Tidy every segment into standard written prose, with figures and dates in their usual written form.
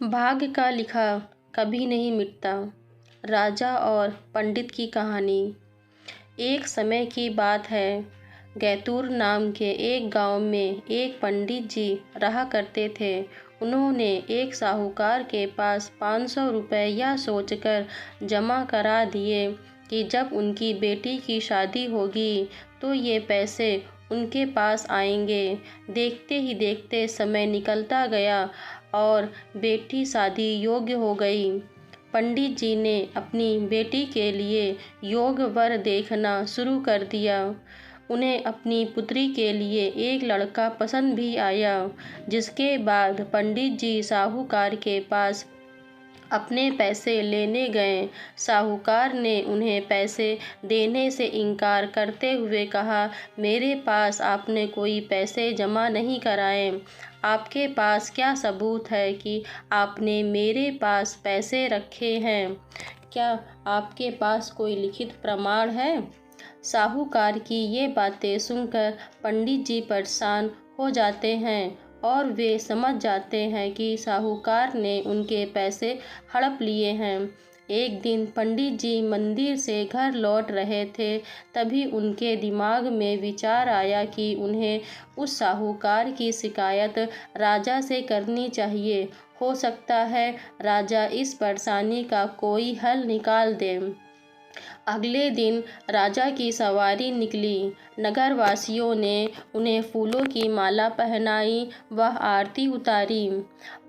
भाग्य का लिखा कभी नहीं मिटता। राजा और पंडित की कहानी। एक समय की बात है। गैतूर नाम के एक गांव में एक पंडित जी रहा करते थे। उन्होंने एक साहूकार के पास 500 रुपये यह सोचकर जमा करा दिए कि जब उनकी बेटी की शादी होगी तो ये पैसे उनके पास आएंगे। देखते ही देखते समय निकलता गया और बेटी शादी योग्य हो गई। पंडित जी ने अपनी बेटी के लिए योग्य वर देखना शुरू कर दिया। उन्हें अपनी पुत्री के लिए एक लड़का पसंद भी आया। जिसके बाद पंडित जी साहूकार के पास अपने पैसे लेने गए। साहूकार ने उन्हें पैसे देने से इनकार करते हुए कहा, मेरे पास आपने कोई पैसे जमा नहीं कराए। आपके पास क्या सबूत है कि आपने मेरे पास पैसे रखे हैं? क्या आपके पास कोई लिखित प्रमाण है? साहूकार की ये बातें सुनकर पंडित जी परेशान हो जाते हैं और वे समझ जाते हैं कि साहूकार ने उनके पैसे हड़प लिए हैं। एक दिन पंडित जी मंदिर से घर लौट रहे थे। तभी उनके दिमाग में विचार आया कि उन्हें उस साहूकार की शिकायत राजा से करनी चाहिए। हो सकता है राजा इस परेशानी का कोई हल निकाल दे। अगले दिन राजा की सवारी निकली। नगरवासियों ने उन्हें फूलों की माला पहनाई, वह आरती उतारी।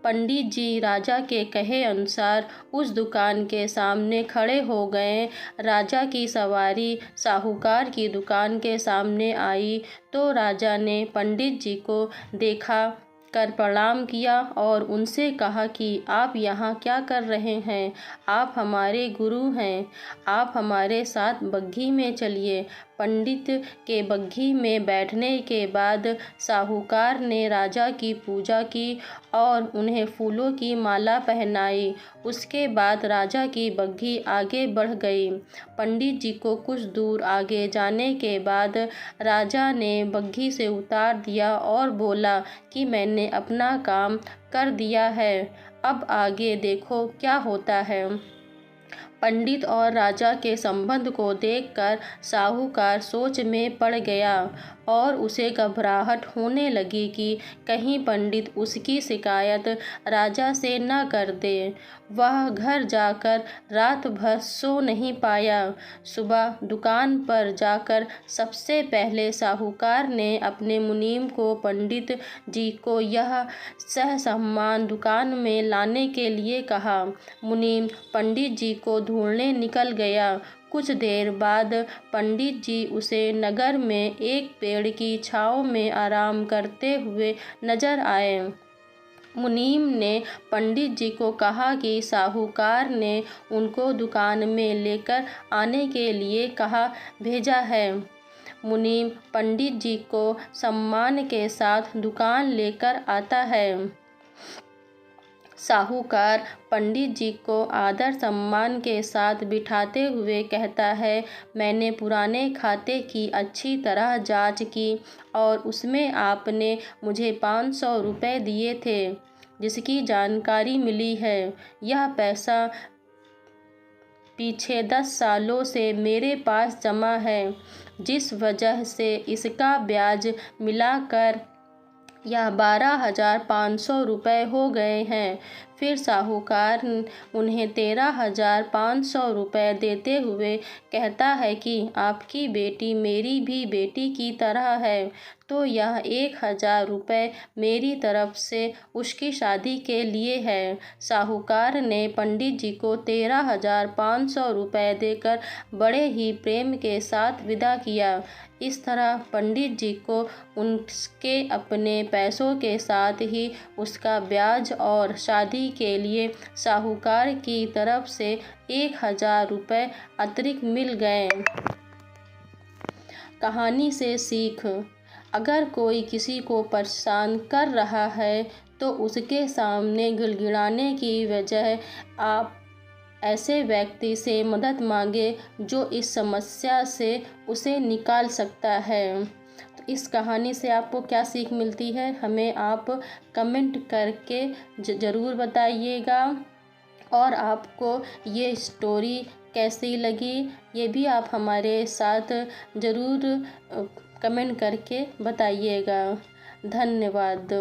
पंडित जी राजा के कहे अनुसार उस दुकान के सामने खड़े हो गए। राजा की सवारी साहूकार की दुकान के सामने आई तो राजा ने पंडित जी को देखा कर प्रणाम किया और उनसे कहा कि आप यहाँ क्या कर रहे हैं? आप हमारे गुरु हैं, आप हमारे साथ बग्घी में चलिए। पंडित के बग्घी में बैठने के बाद साहूकार ने राजा की पूजा की और उन्हें फूलों की माला पहनाई। उसके बाद राजा की बग्घी आगे बढ़ गई। पंडित जी को कुछ दूर आगे जाने के बाद राजा ने बग्घी से उतार दिया और बोला कि मैंने अपना काम कर दिया है, अब आगे देखो क्या होता है। पंडित और राजा के संबंध को देखकर साहूकार सोच में पड़ गया और उसे घबराहट होने लगी कि कहीं पंडित उसकी शिकायत राजा से न कर दे। वह घर जाकर रात भर सो नहीं पाया। सुबह दुकान पर जाकर सबसे पहले साहूकार ने अपने मुनीम को पंडित जी को यह सहसम्मान दुकान में लाने के लिए कहा। मुनीम पंडित जी को ढूंढने निकल गया। कुछ देर बाद पंडित जी उसे नगर में एक पेड़ की छांव में आराम करते हुए नजर आए। मुनीम ने पंडित जी को कहा कि साहूकार ने उनको दुकान में लेकर आने के लिए कहा भेजा है। मुनीम पंडित जी को सम्मान के साथ दुकान लेकर आता है। साहूकार पंडित जी को आदर सम्मान के साथ बिठाते हुए कहता है, मैंने पुराने खाते की अच्छी तरह जांच की और उसमें आपने मुझे 500 रुपये दिए थे, जिसकी जानकारी मिली है। यह पैसा पीछे 10 सालों से मेरे पास जमा है, जिस वजह से इसका ब्याज मिलाकर यह 12,500 रुपये हो गए हैं। फिर साहूकार उन्हें 13,500 रुपये देते हुए कहता है कि आपकी बेटी मेरी भी बेटी की तरह है, तो यह 1,000 रुपये मेरी तरफ से उसकी शादी के लिए है। साहूकार ने पंडित जी को 13,500 रुपये देकर बड़े ही प्रेम के साथ विदा किया। इस तरह पंडित जी को उनके अपने पैसों के साथ ही उसका ब्याज और शादी के लिए साहूकार की तरफ से 1,000 रुपये अतिरिक्त मिल गए। कहानी से सीख। अगर कोई किसी को परेशान कर रहा है तो उसके सामने गिड़गिड़ाने की बजाय आप ऐसे व्यक्ति से मदद मांगे जो इस समस्या से उसे निकाल सकता है। तो इस कहानी से आपको क्या सीख मिलती है, हमें आप कमेंट करके ज़रूर बताइएगा। और आपको ये स्टोरी कैसी लगी ये भी आप हमारे साथ ज़रूर कमेंट करके बताइएगा। धन्यवाद।